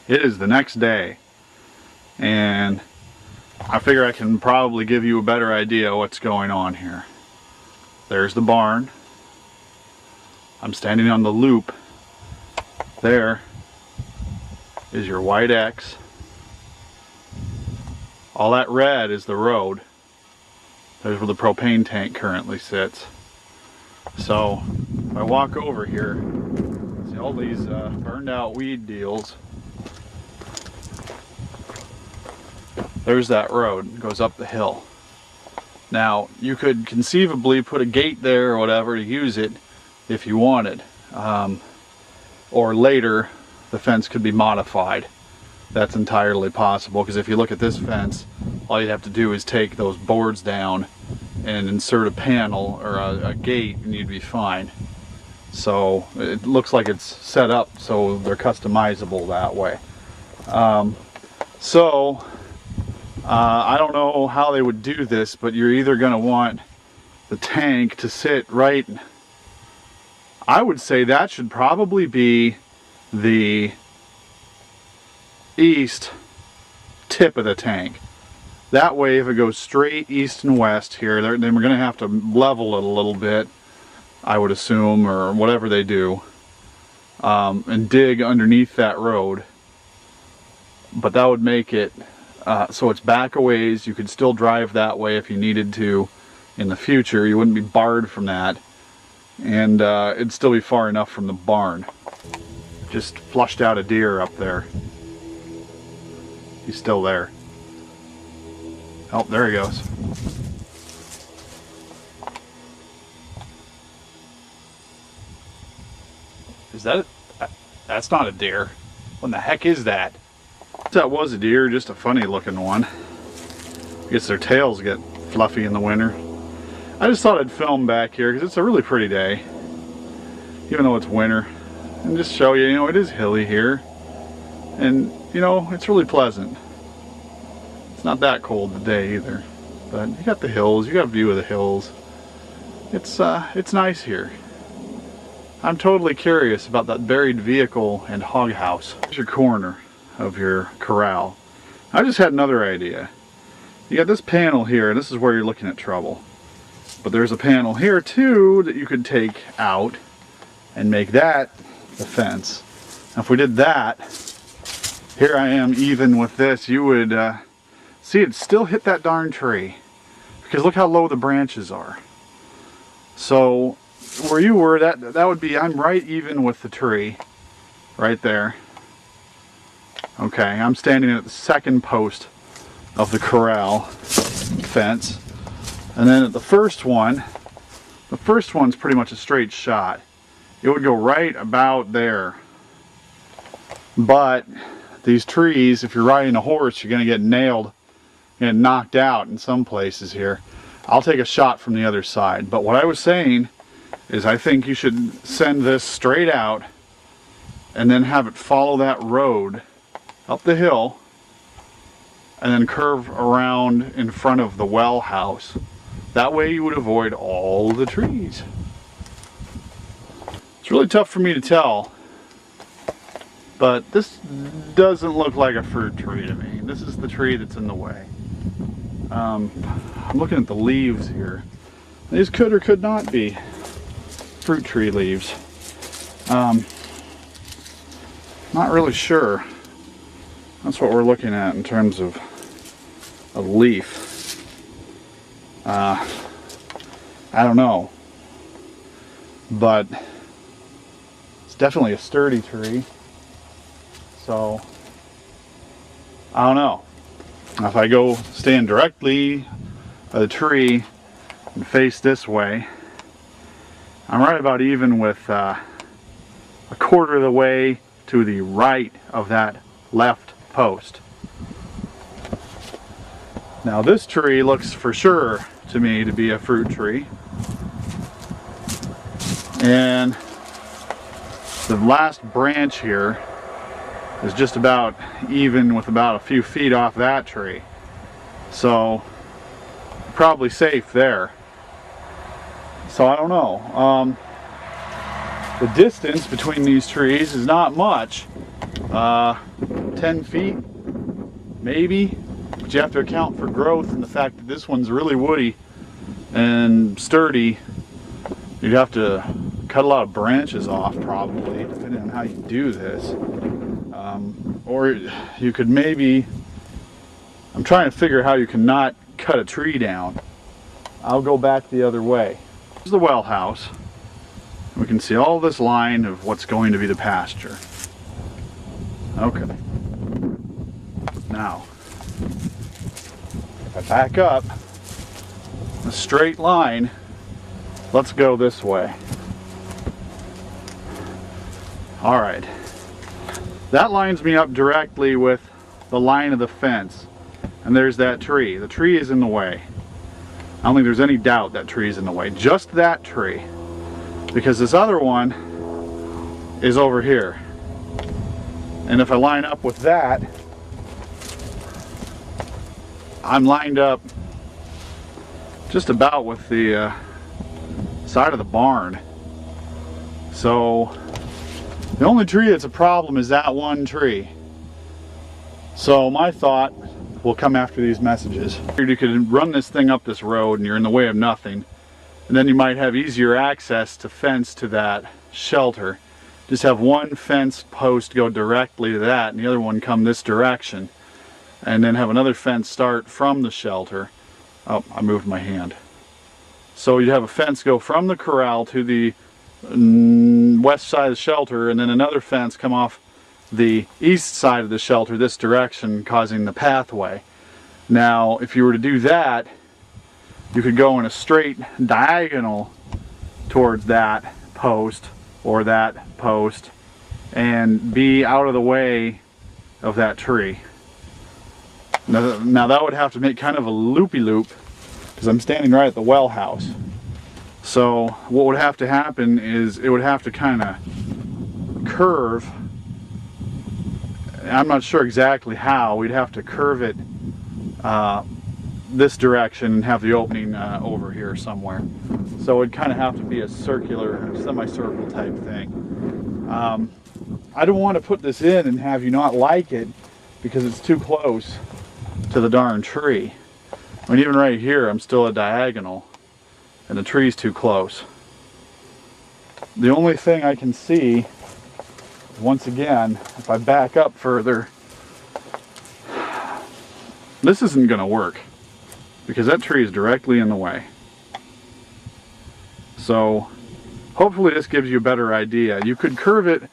It is the next day, and I figure I can probably give you a better idea what's going on here. There's the barn. I'm standing on the loop. There is your white X. All that red is the road. There's where the propane tank currently sits. So if I walk over here, see all these burned out weed deals. There's that road, it goes up the hill. Now you could conceivably put a gate there or whatever to use it if you wanted. Or later the fence could be modified. That's entirely possible, because if you look at this fence, all you'd have to do is take those boards down and insert a panel or a gate and you'd be fine. So it looks like it's set up so they're customizable that way. I don't know how they would do this, but you're either going to want the tank to sit right. I would say that should probably be the east tip of the tank. That way, if it goes straight east and west here, then we're going to have to level it a little bit, I would assume, or whatever they do, and dig underneath that road. But that would make it so it's back a ways. You could still drive that way if you needed to in the future. You wouldn't be barred from that, and it'd still be far enough from the barn. Just flushed out a deer up there. He's still there. Oh, there he goes. Is that that's not a deer. What in the heck is that? That was a deer, just a funny looking one. I guess their tails get fluffy in the winter. I just thought I'd film back here because it's a really pretty day, even though it's winter, and just show you, it is hilly here, and it's really pleasant. It's not that cold today either, but you got the hills, you got a view of the hills. It's nice here. I'm totally curious about that buried vehicle and hog house. Here's your corner of your corral. I just had another idea. You got this panel here, and this is where you're looking at trouble. But there's a panel here too that you could take out and make that the fence. Now if we did that, here I am even with this, you would see it still hit that darn tree. Because look how low the branches are. So where you were, that would be, I'm right even with the tree. Right there. Okay, I'm standing at the second post of the corral fence. And then at the first one's pretty much a straight shot. It would go right about there. But these trees, if you're riding a horse, you're going to get nailed and knocked out in some places here. I'll take a shot from the other side. But what I was saying is I think you should send this straight out and then have it follow that road up the hill and then curve around in front of the well house. That way you would avoid all the trees. It's really tough for me to tell, but this doesn't look like a fruit tree to me. This is the tree that's in the way. I'm looking at the leaves here. These could or could not be fruit tree leaves. Not really sure. That's what we're looking at in terms of a leaf. I don't know, but it's definitely a sturdy tree. So I don't know. If I go stand directly by the tree and face this way, I'm right about even with a quarter of the way to the right of that left post. Now this tree looks for sure to me to be a fruit tree, and the last branch here is just about even with about a few feet off that tree, so probably safe there. So I don't know. The distance between these trees is not much, 10 feet, maybe. But you have to account for growth and the fact that this one's really woody and sturdy. You'd have to cut a lot of branches off, probably, depending on how you do this. Or you could maybe, I'm trying to figure how you can not cut a tree down. I'll go back the other way. This is the well house. We can see all this line of what's going to be the pasture. Okay. Now, if I back up a straight line, let's go this way. All right. That lines me up directly with the line of the fence. And there's that tree. The tree is in the way. I don't think there's any doubt that tree is in the way. Just that tree. Because this other one is over here. And if I line up with that, I'm lined up just about with the side of the barn. So the only tree that's a problem is that one tree. So my thought will come after these messages. You could run this thing up this road and you're in the way of nothing. And then you might have easier access to fence to that shelter. Just have one fence post go directly to that and the other one come this direction. And then have another fence start from the shelter. Oh, I moved my hand. So you'd have a fence go from the corral to the west side of the shelter, and then another fence come off the east side of the shelter this direction, causing the pathway. Now, if you were to do that, you could go in a straight diagonal towards that post or that post and be out of the way of that tree. Now that would have to make kind of a loopy-loop because I'm standing right at the well house. So what would have to happen is it would have to kind of curve. I'm not sure exactly how. We'd have to curve it this direction and have the opening over here somewhere. So it'd kind of have to be a circular, semicircle type thing. I don't want to put this in and have you not like it because it's too close to the darn tree. I mean, even right here, I'm still a diagonal. And the tree's too close. The only thing I can see, once again, if I back up further, this isn't going to work because that tree is directly in the way. So hopefully this gives you a better idea. You could curve it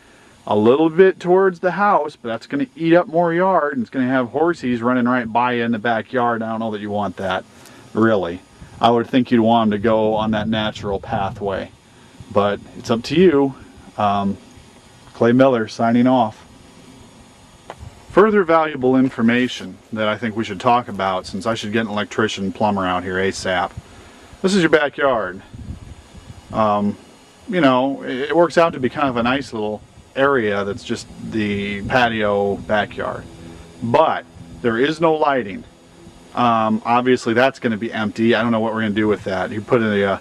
a little bit towards the house, but that's going to eat up more yard and it's going to have horsies running right by you in the backyard. I don't know that you want that, really. I would think you'd want them to go on that natural pathway, but it's up to you. Clay Miller signing off. Further valuable information that I think we should talk about, since I should get an electrician plumber out here ASAP. This is your backyard. You know, it works out to be kind of a nice little area that's just the patio backyard, but there is no lighting. Obviously that's going to be empty. I don't know what we're going to do with that. You put a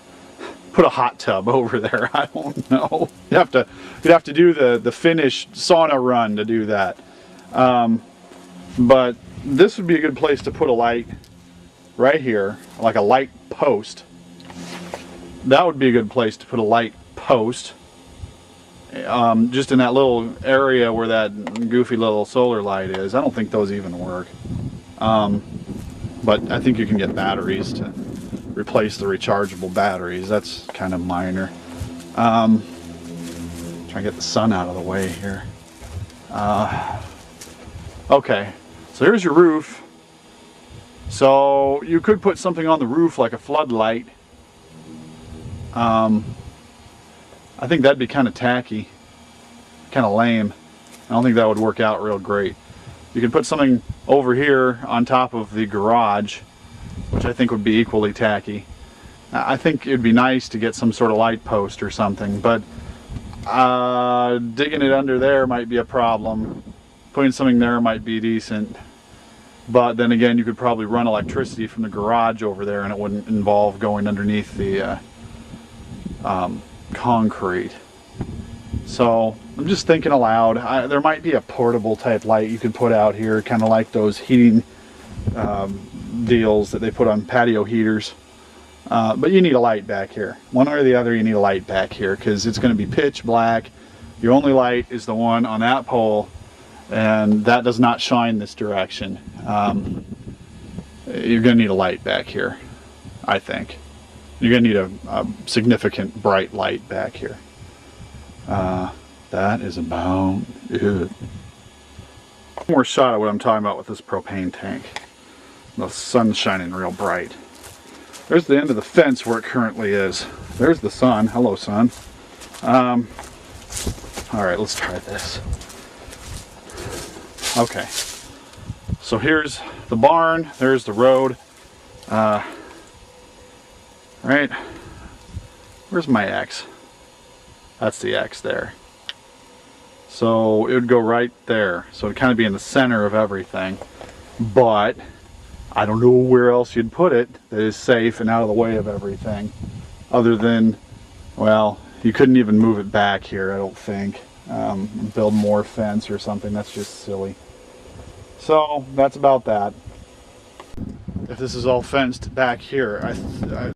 hot tub over there. I don't know. You'd have to do the Finnish sauna run to do that. But this would be a good place to put a light right here, like a light post. That would be a good place to put a light post. Just in that little area where that goofy little solar light is. I don't think those even work. But I think you can get batteries to replace the rechargeable batteries. That's kind of minor. Try and get the sun out of the way here. Okay, so here's your roof. So you could put something on the roof like a floodlight. I think that'd be kind of tacky, kind of lame. I don't think that would work out real great. You could put something over here on top of the garage, which I think would be equally tacky. I think it'd be nice to get some sort of light post or something, but digging it under there might be a problem. Putting something there might be decent, but then again you could probably run electricity from the garage over there and it wouldn't involve going underneath the concrete. So I'm just thinking aloud. There might be a portable type light you could put out here, kind of like those heating deals that they put on patio heaters. But you need a light back here. One or the other, you need a light back here because it's going to be pitch black. Your only light is the one on that pole, and that does not shine this direction. You're going to need a light back here, I think. You're going to need a significant bright light back here. That is about it. One more shot of what I'm talking about with this propane tank. The sun's shining real bright. There's the end of the fence where it currently is. There's the sun. Hello, sun. Alright, let's try this. Okay. So here's the barn. There's the road. Right. Where's my X? That's the X there. So it would go right there. So it'd kind of be in the center of everything. But I don't know where else you'd put it that is safe and out of the way of everything. Other than, well, you couldn't even move it back here, I don't think. Build more fence or something. That's just silly. So that's about that. If this is all fenced back here, I